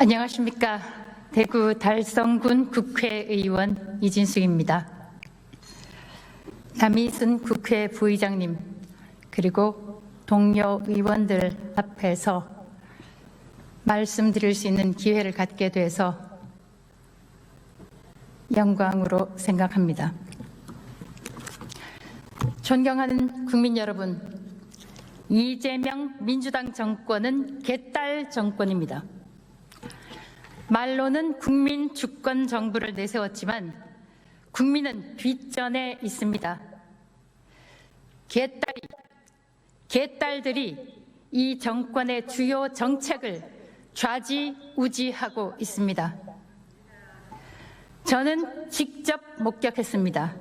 안녕하십니까. 대구 달성군 국회의원 이진숙입니다. 남이순 국회 부의장님 그리고 동료 의원들 앞에서 말씀드릴 수 있는 기회를 갖게 돼서 영광으로 생각합니다. 존경하는 국민 여러분, 이재명 민주당 정권은 개딸 정권입니다. 말로는 국민 주권 정부를 내세웠지만 국민은 뒷전에 있습니다. 개딸들이 이 정권의 주요 정책을 좌지우지하고 있습니다. 저는 직접 목격했습니다.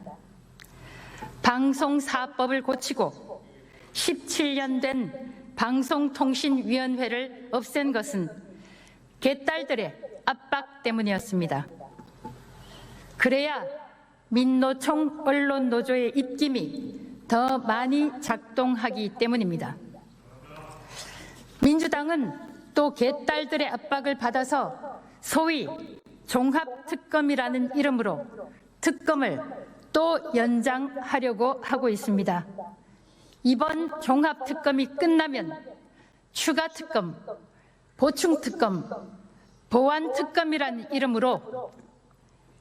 방송사법을 고치고 17년 된 방송통신위원회를 없앤 것은 개딸들의 압박 때문이었습니다. 그래야 민노총 언론노조의 입김이 더 많이 작동하기 때문입니다. 민주당은 또 개딸들의 압박을 받아서 소위 종합특검이라는 이름으로 특검을 또 연장하려고 하고 있습니다. 이번 종합특검이 끝나면 추가특검, 보충특검, 보완특검이라는 이름으로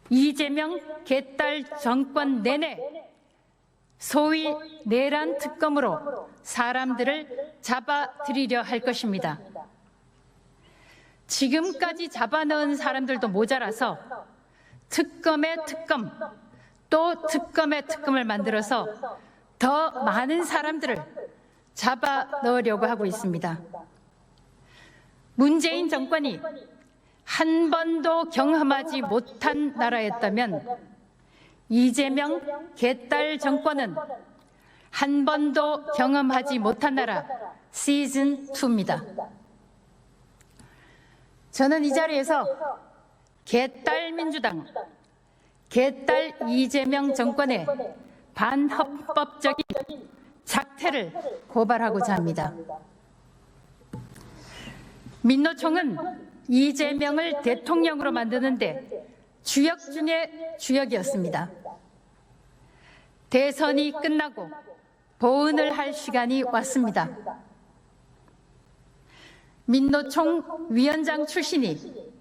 이재명 개딸 정권 내내 소위 내란 특검으로 사람들을 잡아들이려 할 것입니다. 지금까지 잡아넣은 사람들도 모자라서 특검의 특검, 또 특검의 특검을 만들어서 더 많은 사람들을 잡아넣으려고 하고 있습니다. 문재인 정권이 한 번도 경험하지 못한 나라였다면 이재명 개딸 정권은 한 번도 경험하지 못한 나라 시즌2입니다. 저는 이 자리에서 개딸 민주당, 개딸 이재명 정권의 반헌법적인 작태를 고발하고자 합니다. 민노총은 이재명을 대통령으로 만드는데 주역 중에 주역이었습니다. 대선이 끝나고 보은을 할 시간이 왔습니다. 민노총 위원장 출신이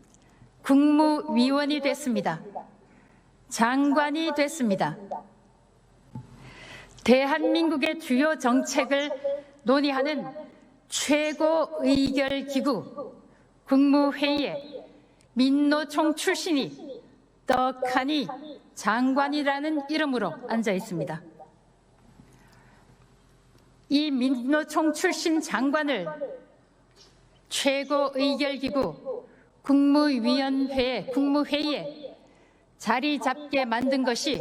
국무위원이 됐습니다. 장관이 됐습니다. 대한민국의 주요 정책을 논의하는 최고의결기구 국무회의에 민노총 출신이 떡하니 장관이라는 이름으로 앉아 있습니다. 이 민노총 출신 장관을 최고의결기구 국무회의에 자리 잡게 만든 것이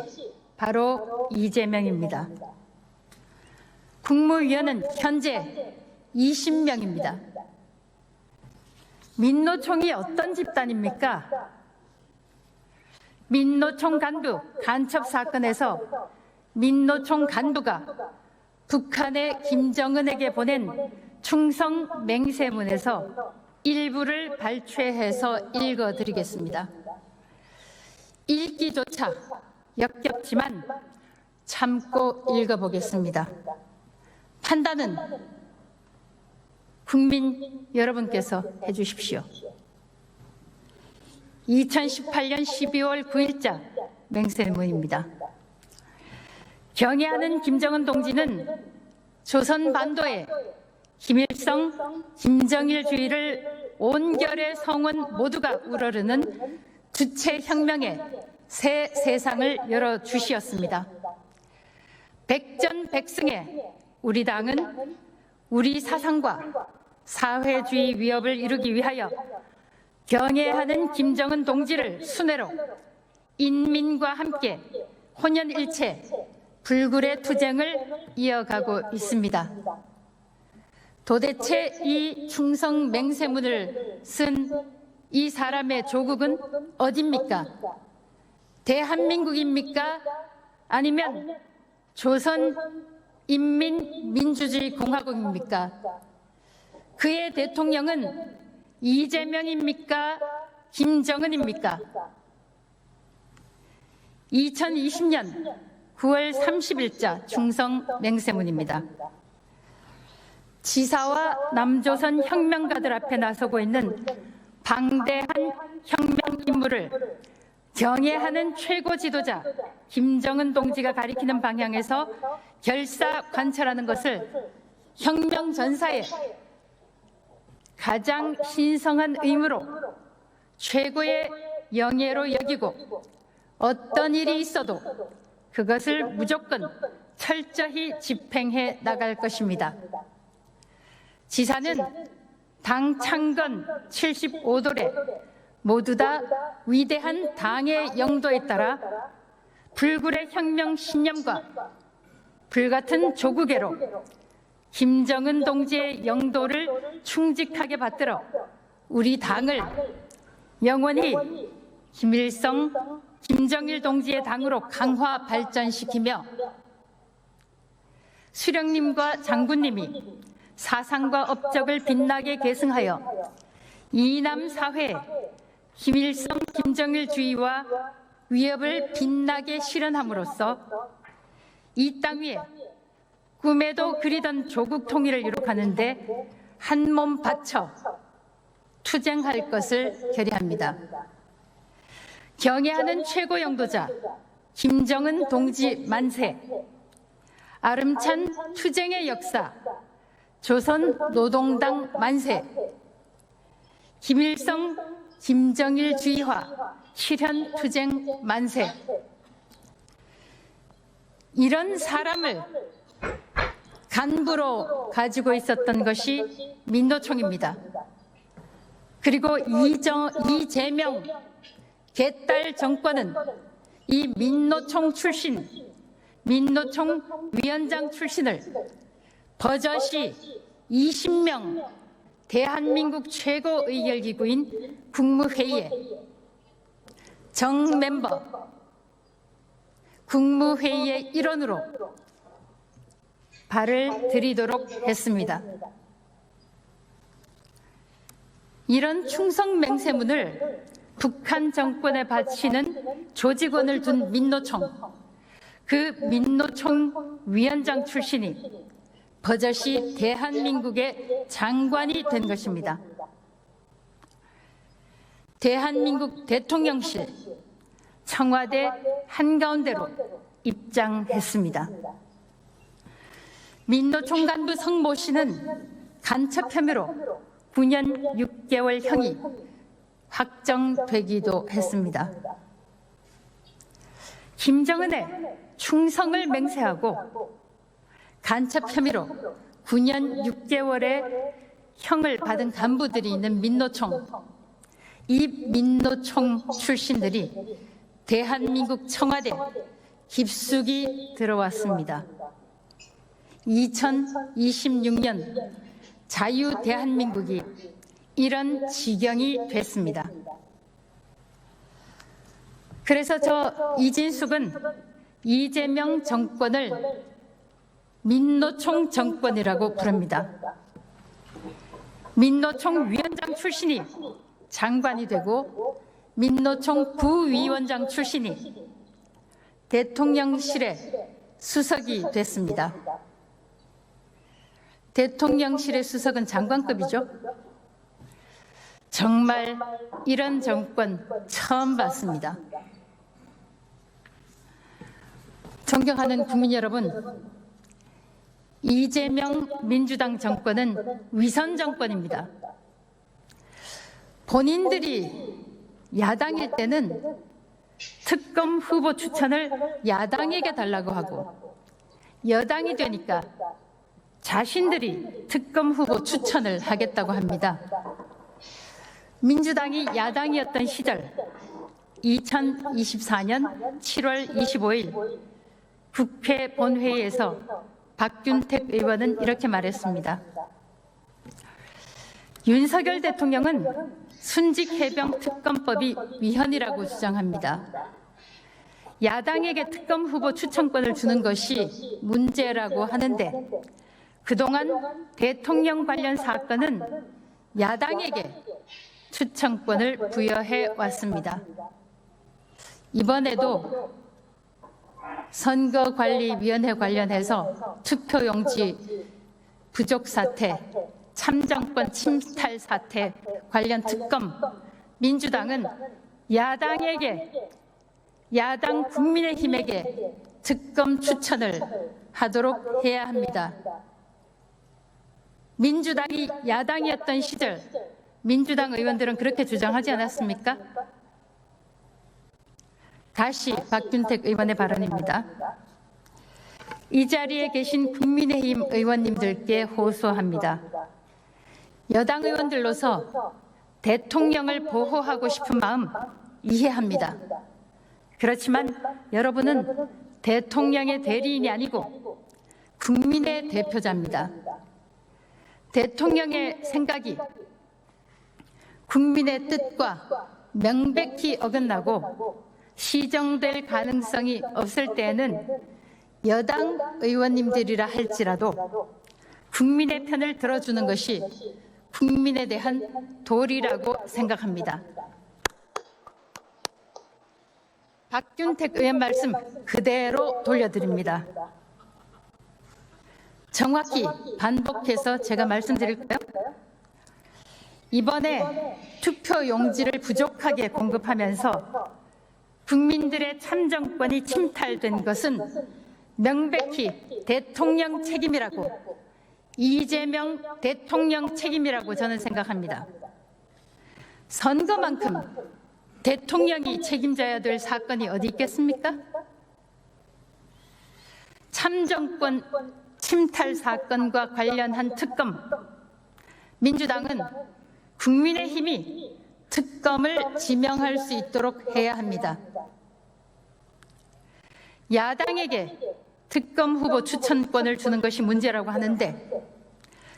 바로 이재명입니다. 국무위원은 현재 20명입니다. 민노총이 어떤 집단입니까? 민노총 간부 간첩 사건에서 민노총 간부가 북한의 김정은에게 보낸 충성 맹세문에서 일부를 발췌해서 읽어드리겠습니다. 읽기조차 역겹지만 참고 읽어보겠습니다. 판단은 국민 여러분께서 해주십시오. 2018년 12월 9일자 맹세문입니다. 경애하는 김정은 동지는 조선 반도에 김일성, 김정일주의를 온결의 성원 모두가 우러르는 주체혁명의 새 세상을 열어주시었습니다. 백전백승의 우리 당은 우리 사상과 사회주의 위협을 이루기 위하여 경애하는 김정은 동지를 순회로 인민과 함께 혼연일체 불굴의 투쟁을 이어가고 있습니다. 도대체 이 충성 맹세문을 쓴 이 사람의 조국은 어디입니까? 대한민국입니까? 아니면 조선인민민주주의 공화국입니까? 그의 대통령은 이재명입니까? 김정은입니까? 2020년 9월 30일자 충성 맹세문입니다. 지사와 남조선 혁명가들 앞에 나서고 있는 방대한 혁명 임무를 경애하는 최고 지도자 김정은 동지가 가리키는 방향에서 결사 관철하는 것을 혁명 전사의 가장 신성한 의무로 최고의 영예로 여기고 어떤 일이 있어도 그것을 무조건 철저히 집행해 나갈 것입니다. 지사는 당 창건 75돌에 모두 다 위대한 당의 영도에 따라 불굴의 혁명 신념과 불같은 조국애로 김정은 동지의 영도를 충직하게 받들어 우리 당을 영원히 김일성, 김정일 동지의 당으로 강화 발전시키며 수령님과 장군님이 사상과 업적을 빛나게 계승하여 이남 사회에 김일성, 김정일주의와 위협을 빛나게 실현함으로써 이 땅 위에 꿈에도 그리던 조국 통일을 이룩하는 데 한 몸 바쳐 투쟁할 것을 결의합니다. 경애하는 최고 영도자 김정은 동지 만세, 아름찬 투쟁의 역사 조선 노동당 만세, 김일성, 김정일주의화 실현 투쟁 만세. 이런 사람을 간부로 가지고 있었던 것이 민노총입니다. 그리고 이재명 개딸 정권은 이 민노총 출신, 민노총 위원장 출신을 버젓이 20명 대한민국 최고 의결기구인 국무회의에 정멤버, 국무회의의 일원으로 발을 들이도록 했습니다. 이런 충성 맹세문을 북한 정권에 바치는 조직원을 둔 민노총, 그 민노총 위원장 출신이 버젓이 대한민국의 장관이 된 것입니다. 대한민국 대통령실, 청와대 한가운데로 입장했습니다. 민노총 간부 성모 씨는 간첩 혐의로 9년 6개월형이 확정되기도 했습니다. 김정은의 충성을 맹세하고 간첩 혐의로 9년 6개월의 형을 받은 간부들이 있는 민노총, 이 민노총 출신들이 대한민국 청와대 깊숙이 들어왔습니다. 2026년 자유 대한민국이 이런 지경이 됐습니다. 그래서 저 이진숙은 이재명 정권을 민노총 정권이라고 부릅니다. 민노총 위원장 출신이 장관이 되고 민노총 부위원장 출신이 대통령실의 수석이 됐습니다. 대통령실의 수석은 장관급이죠. 정말 이런 정권 처음 봤습니다. 존경하는 국민 여러분, 이재명 민주당 정권은 위선 정권입니다. 본인들이 야당일 때는 특검 후보 추천을 야당에게 달라고 하고 여당이 되니까 자신들이 특검 후보 추천을 하겠다고 합니다. 민주당이 야당이었던 시절 2024년 7월 25일 국회 본회의에서 박균택 의원은 이렇게 말했습니다. 윤석열 대통령은 순직해병 특검법이 위헌이라고 주장합니다. 야당에게 특검 후보 추천권을 주는 것이 문제라고 하는데 그동안 대통령 관련 사건은 야당에게 추천권을 부여해 왔습니다. 이번에도 선거관리위원회 관련해서 투표용지 부족 사태, 참정권 침탈 사태 관련 특검, 민주당은 야당 국민의힘에게 특검 추천을 하도록 해야 합니다. 민주당이 야당이었던 시절 민주당 의원들은 그렇게 주장하지 않았습니까? 다시 박균택 의원의 발언입니다. 이 자리에 계신 국민의힘 의원님들께 호소합니다. 여당 의원들로서 대통령을 보호하고 싶은 마음 이해합니다. 그렇지만 여러분은 대통령의 대리인이 아니고 국민의 대표자입니다. 대통령의 생각이 국민의 뜻과 명백히 어긋나고 시정될 가능성이 없을 때에는 여당 의원님들이라 할지라도 국민의 편을 들어주는 것이 국민에 대한 도리라고 생각합니다. 박균택 의원 말씀 그대로 돌려드립니다. 정확히 반복해서 제가 말씀드릴까요? 이번에 투표용지를 부족하게 공급하면서 국민들의 참정권이 침탈된 것은 명백히 대통령 책임이라고, 이재명 대통령 책임이라고 저는 생각합니다. 선거만큼 대통령이 책임져야 될 사건이 어디 있겠습니까? 참정권 침탈 사건과 관련한 특검, 민주당은 국민의힘이 특검을 지명할 수 있도록 해야 합니다. 야당에게 특검 후보 추천권을 주는 것이 문제라고 하는데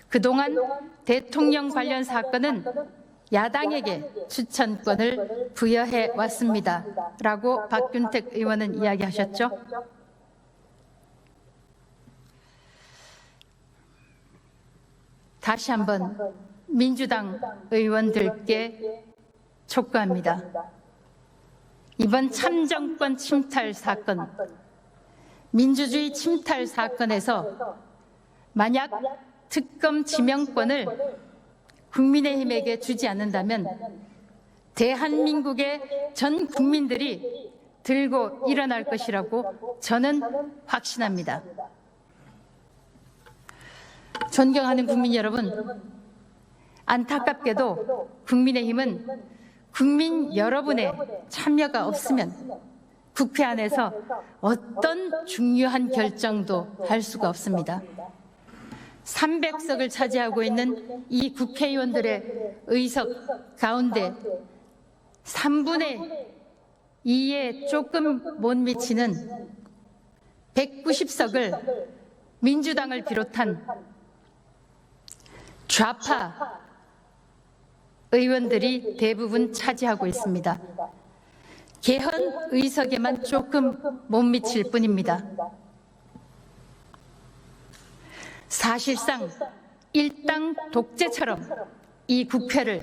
그동안 대통령 관련 사건은 야당에게 추천권을 부여해 왔습니다. 라고 박균택 의원은 이야기하셨죠. 다시 한번 민주당 의원들께 촉구합니다. 이번 참정권 침탈 사건, 민주주의 침탈 사건에서 만약 특검 지명권을 국민의힘에게 주지 않는다면 대한민국의 전 국민들이 들고 일어날 것이라고 저는 확신합니다. 존경하는 국민 여러분, 안타깝게도 국민의힘은 국민 여러분의 참여가 없으면 국회 안에서 어떤 중요한 결정도 할 수가 없습니다. 300석을 차지하고 있는 이 국회의원들의 의석 가운데 3분의 2에 조금 못 미치는 190석을 민주당을 비롯한 좌파 의원들이 대부분 차지하고 있습니다. 개헌 의석에만 조금 못 미칠 뿐입니다. 사실상 일당 독재처럼 이 국회를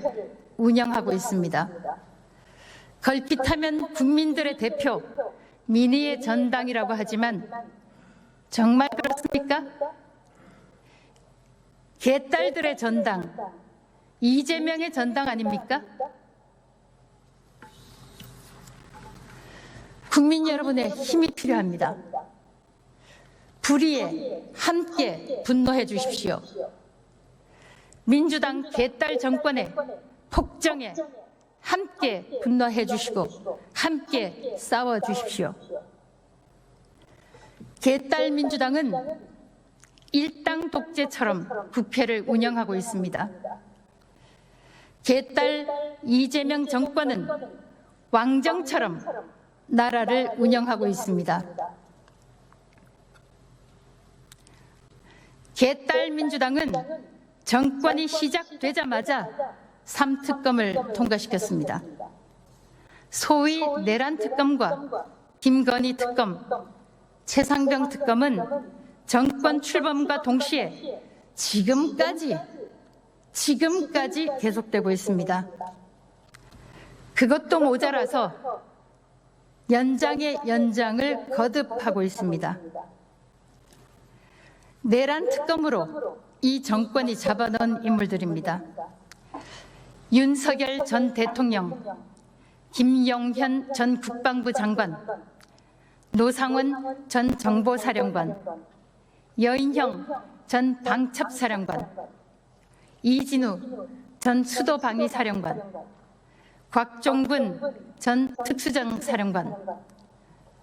운영하고 있습니다. 걸핏하면 국민들의 대표, 민의의 전당이라고 하지만 정말 그렇습니까? 개딸들의 전당, 이재명의 전당 아닙니까? 국민 여러분의 힘이 필요합니다. 불의에 함께 분노해 주십시오. 민주당 개딸 정권의 폭정에 함께 분노해 주시고 함께 싸워 주십시오. 개딸 민주당은 일당 독재처럼 국회를 운영하고 있습니다. 개딸 이재명 정권은 왕정처럼 나라를 운영하고 있습니다. 개딸 민주당은 정권이 시작되자마자 3특검을 통과시켰습니다. 소위 내란 특검과 김건희 특검, 최상병 특검은 정권 출범과 동시에 지금까지 계속되고 있습니다. 그것도 모자라서 연장의 연장을 거듭하고 있습니다. 내란 특검으로 이 정권이 잡아넣은 인물들입니다. 윤석열 전 대통령, 김용현 전 국방부 장관, 노상원 전 정보사령관, 여인형 전 방첩사령관, 이진우 전 수도방위사령관, 곽종근 전 특수정사령관,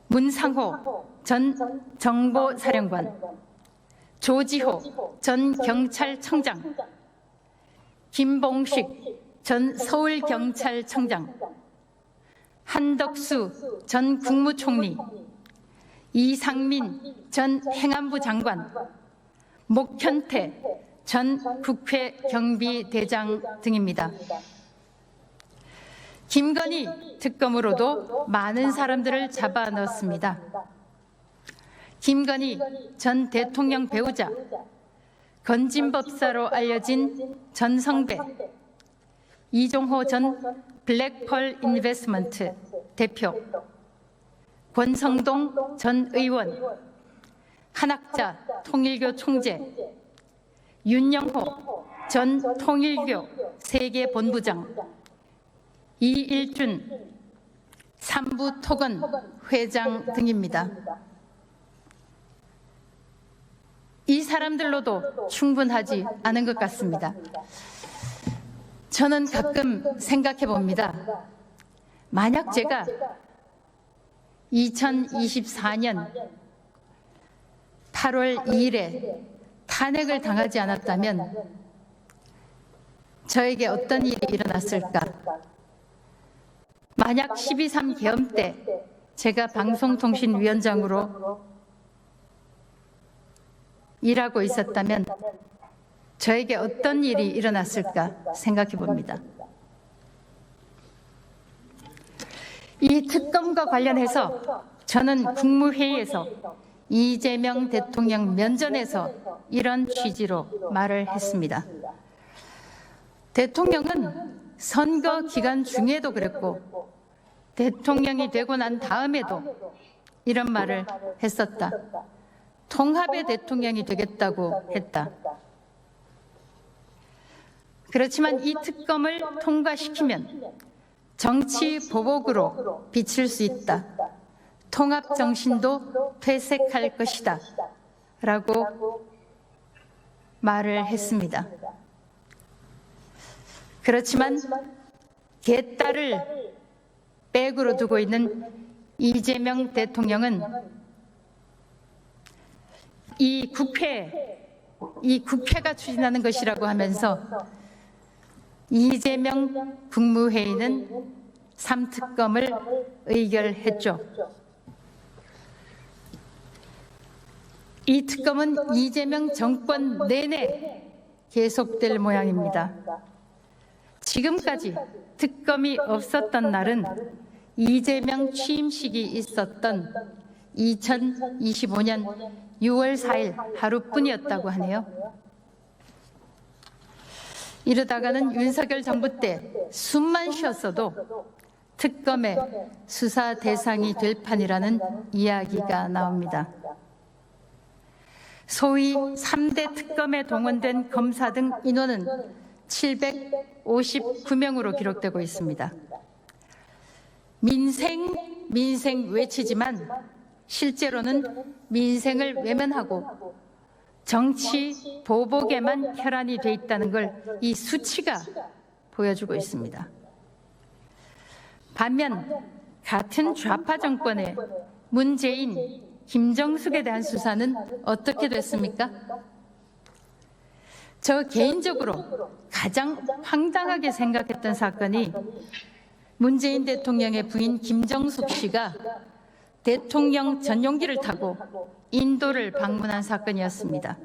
문상호 전 정보사령관, 조지호 전 경찰청장, 김봉식 전 서울경찰청장, 한덕수 전 국무총리, 이상민 전 행안부 장관, 목현태 전 국회 경비대장 등입니다. 김건희 특검으로도 많은 사람들을 잡아넣었습니다. 김건희 전 대통령 배우자, 건진법사로 알려진 전성배, 이종호 전 블랙펄 인베스트먼트 대표, 권성동 전 의원, 한학자 통일교 총재, 윤영호 전 통일교 세계본부장, 이일준 삼부토건 회장 등입니다. 이 사람들로도 충분하지 않은 것 같습니다. 저는 가끔 생각해 봅니다. 만약 제가 2024년 8월 2일에 탄핵을 당하지 않았다면 저에게 어떤 일이 일어났을까? 만약 12.3 계엄 때 제가 방송통신위원장으로 일하고 있었다면 저에게 어떤 일이 일어났을까 생각해 봅니다. 이 특검과 관련해서 저는 국무회의에서 이재명 대통령 면전에서 이런 취지로 말을 했습니다. 대통령은 선거 기간 중에도 그랬고 대통령이 되고 난 다음에도 이런 말을 했었다. 통합의 대통령이 되겠다고 했다. 그렇지만 이 특검을 통과시키면 정치 보복으로 비칠 수 있다. 통합 정신도 퇴색할 것이다. 라고 말을 했습니다. 그렇지만 개딸을 백으로 두고 있는 이재명 대통령은 이 국회가 추진하는 것이라고 하면서 이재명 국무회의는 3특검을 의결했죠. 이 특검은 이재명 정권 내내 계속될 모양입니다. 지금까지 특검이 없었던 날은 이재명 취임식이 있었던 2025년 6월 4일 하루뿐이었다고 하네요. 이러다가는 윤석열 정부 때 숨만 쉬었어도 특검의 수사 대상이 될 판이라는 이야기가 나옵니다. 소위 3대 특검에 동원된 검사 등 인원은 759명으로 기록되고 있습니다. 민생 외치지만 실제로는 민생을 외면하고 정치 보복에만 혈안이 돼 있다는 걸 이 수치가 보여주고 있습니다. 반면 같은 좌파 정권의 문재인, 김정숙에 대한 수사는 어떻게 됐습니까? 저 개인적으로 가장 황당하게 생각했던 사건이 문재인 대통령의 부인 김정숙 씨가 대통령 전용기를 타고 인도를 방문한 사건이었습니다.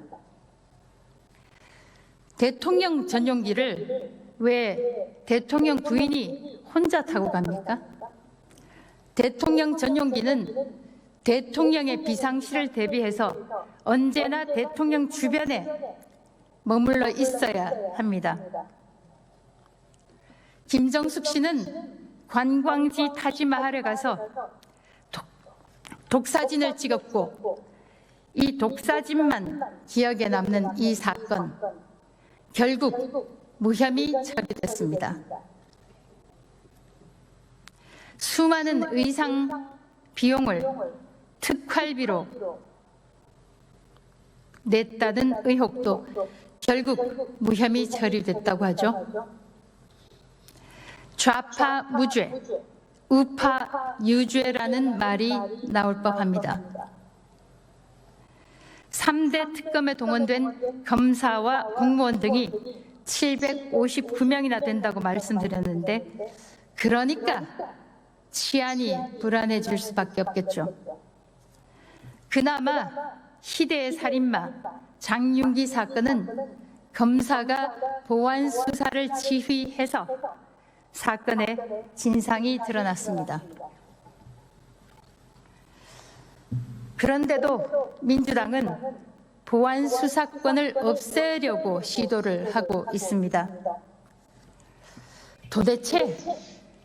대통령 전용기를 왜 대통령 부인이 혼자 타고 갑니까? 대통령 전용기는 대통령의 비상시를 대비해서 언제나 대통령 주변에 머물러 있어야 합니다. 김정숙 씨는 관광지 타지마할에 가서 독사진을 찍었고 이 독사진만 기억에 남는 이 사건, 결국 무혐의 처리됐습니다. 수많은 의상 비용을 특활비로 냈다는 의혹도 결국 무혐의 처리됐다고 하죠. 좌파 무죄, 우파 유죄라는 말이 나올 법합니다. 3대 특검에 동원된 검사와 공무원 등이 759명이나 된다고 말씀드렸는데, 그러니까 치안이 불안해질 수밖에 없겠죠. 그나마 희대의 살인마 장윤기 사건은 검사가 보안 수사를 지휘해서 사건의 진상이 드러났습니다. 그런데도 민주당은 보안 수사권을 없애려고 시도를 하고 있습니다. 도대체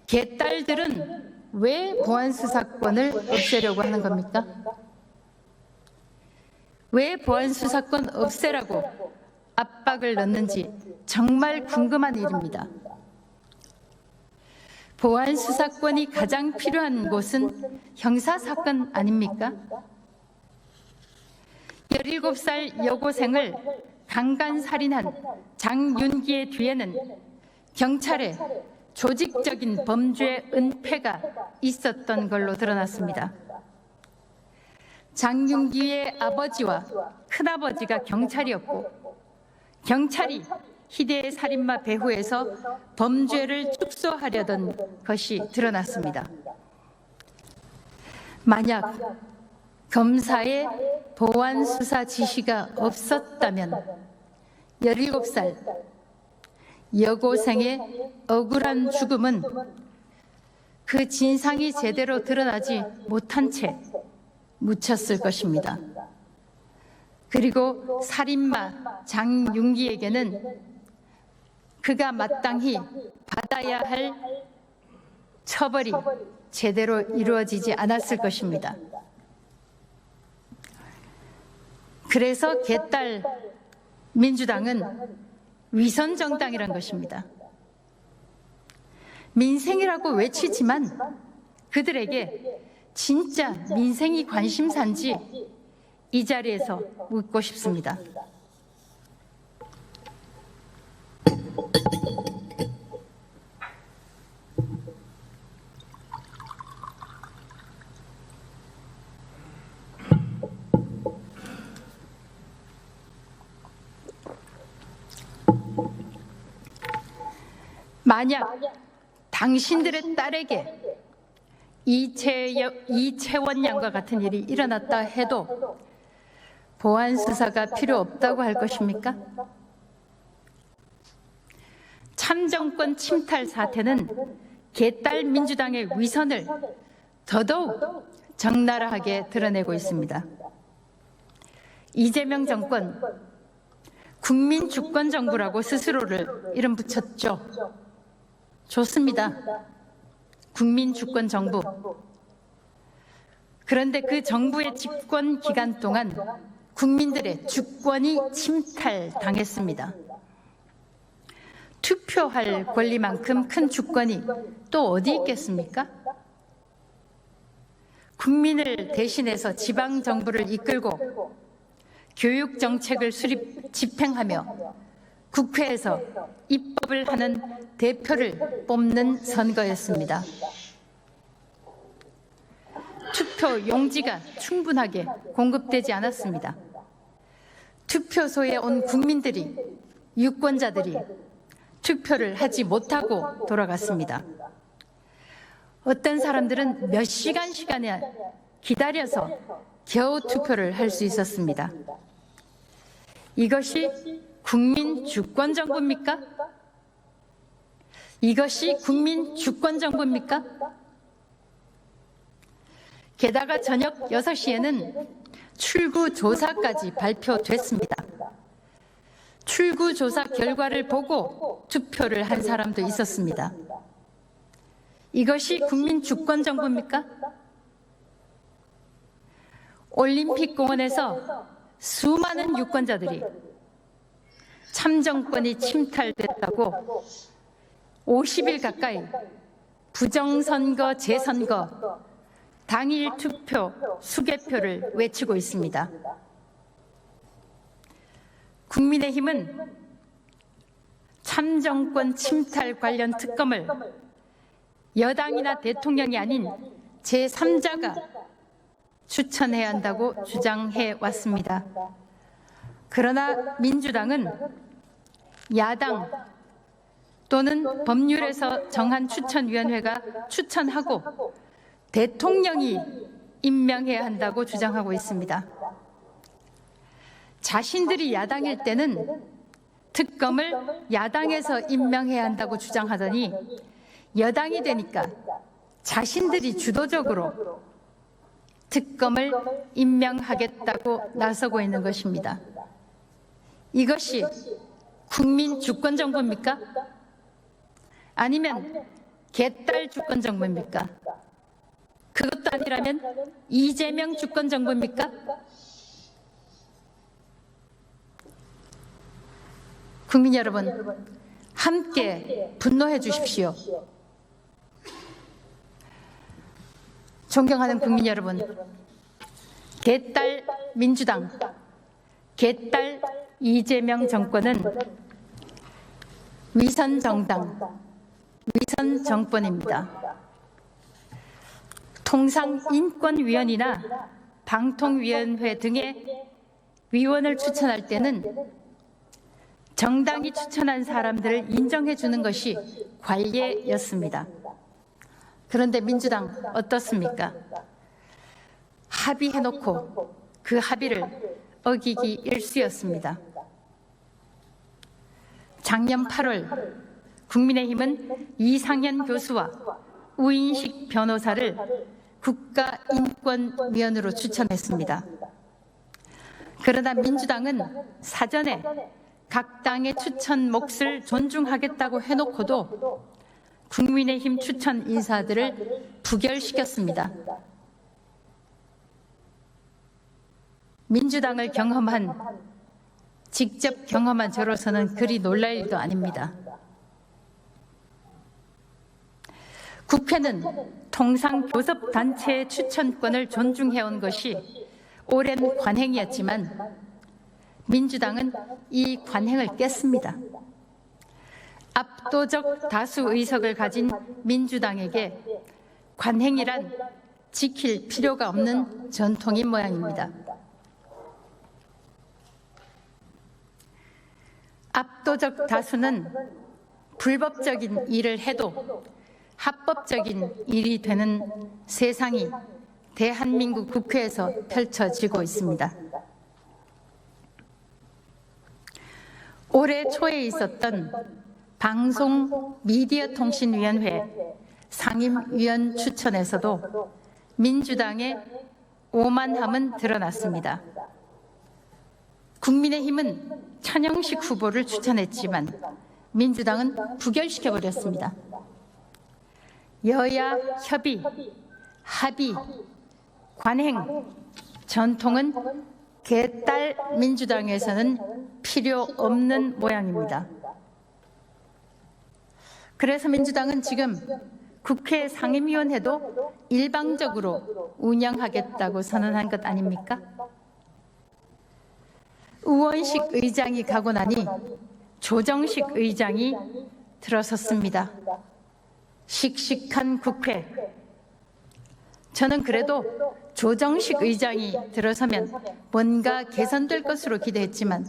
개딸들은 왜 보안 수사권을 없애려고 하는 겁니까? 왜 보안 수사권 없애라고 압박을 넣는지 정말 궁금한 일입니다. 보안 수사권이 가장 필요한 곳은 형사사건 아닙니까? 17살 여고생을 강간살인한 장윤기의 뒤에는 경찰의 조직적인 범죄 은폐가 있었던 걸로 드러났습니다. 장윤기의 아버지와 큰아버지가 경찰이었고, 경찰이 희대의 살인마 배후에서 범죄를 축소하려던 것이 드러났습니다. 만약 검사의 보안 수사 지시가 없었다면 17살 여고생의 억울한 죽음은 그 진상이 제대로 드러나지 못한 채 묻혔을 것입니다. 그리고 살인마 장윤기에게는 그가 마땅히 받아야 할 처벌이 제대로 이루어지지 않았을 것입니다. 그래서 개딸 민주당은 위선정당이란 것입니다. 민생이라고 외치지만 그들에게 진짜 민생이 관심사인지 이 자리에서 묻고 싶습니다. 만약 당신들의 딸에게 이채원 양과 같은 일이 일어났다 해도 보안 수사가 필요 없다고 할 것입니까? 참정권 침탈 사태는 개딸 민주당의 위선을 더더욱 적나라하게 드러내고 있습니다. 이재명 정권 국민 주권 정부라고 스스로를 이름 붙였죠. 좋습니다. 국민 주권 정부. 그런데 그 정부의 집권 기간 동안 국민들의 주권이 침탈당했습니다. 투표할 권리만큼 큰 주권이 또 어디 있겠습니까? 국민을 대신해서 지방 정부를 이끌고 교육 정책을 집행하며 국회에서 입법을 하는 대표를 뽑는 선거였습니다. 투표 용지가 충분하게 공급되지 않았습니다. 투표소에 온 국민들이, 유권자들이 투표를 하지 못하고 돌아갔습니다. 어떤 사람들은 몇 시간이나 기다려서 겨우 투표를 할 수 있었습니다. 이것이 국민 주권 정부입니까? 이것이 국민 주권 정부입니까? 게다가 저녁 6시에는 출구 조사까지 발표됐습니다. 출구 조사 결과를 보고 투표를 한 사람도 있었습니다. 이것이 국민 주권 정부입니까? 올림픽 공원에서 수많은 유권자들이 참정권이 침탈됐다고 50일 가까이 부정선거, 재선거, 당일 투표, 수개표를 외치고 있습니다. 국민의힘은 참정권 침탈 관련 특검을 여당이나 대통령이 아닌 제3자가 추천해야 한다고 주장해 왔습니다. 그러나 민주당은 야당 또는 법률에서 정한 추천위원회가 추천하고 대통령이 임명해야 한다고 주장하고 있습니다. 자신들이 야당일 때는 특검을 야당에서 임명해야 한다고 주장하더니 여당이 되니까 자신들이 주도적으로 특검을 임명하겠다고 나서고 있는 것입니다. 이것이 국민 주권 정부입니까? 아니면 개딸 주권 정부입니까? 그것도 아니라면 이재명 주권 정부입니까? 국민 여러분, 함께 분노해 주십시오. 존경하는 국민 여러분, 개딸 민주당, 개딸 이재명 정권은 위선 정당, 위선 정권입니다. 통상인권위원이나 방통위원회 등의 위원을 추천할 때는 정당이 추천한 사람들을 인정해 주는 것이 관례였습니다. 그런데 민주당 어떻습니까? 합의해놓고 그 합의를 어기기 일쑤였습니다. 작년 8월 국민의힘은 이상현 교수와 우인식 변호사를 국가인권위원으로 추천했습니다. 그러나 민주당은 사전에 각 당의 추천 몫을 존중하겠다고 해놓고도 국민의힘 추천 인사들을 부결시켰습니다. 민주당을 직접 경험한 저로서는 그리 놀랄 일도 아닙니다. 국회는 통상교섭단체의 추천권을 존중해온 것이 오랜 관행이었지만 민주당은 이 관행을 깼습니다. 압도적 다수 의석을 가진 민주당에게 관행이란 지킬 필요가 없는 전통인 모양입니다. 압도적 다수는 불법적인 일을 해도 합법적인 일이 되는 세상이 대한민국 국회에서 펼쳐지고 있습니다. 올해 초에 있었던 방송미디어통신위원회 상임위원 추천에서도 민주당의 오만함은 드러났습니다. 국민의힘은 천영식 후보를 추천했지만 민주당은 부결시켜버렸습니다. 여야 협의, 합의, 관행, 전통은 개딸 민주당에서는 필요 없는 모양입니다. 그래서 민주당은 지금 국회 상임위원회도 일방적으로 운영하겠다고 선언한 것 아닙니까? 우원식 의장이 가고 나니 조정식 의장이 들어섰습니다. 씩씩한 국회. 저는 그래도 조정식 의장이 들어서면 뭔가 개선될 것으로 기대했지만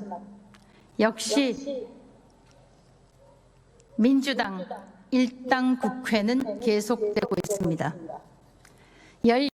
역시 민주당 일당 국회는 계속되고 있습니다.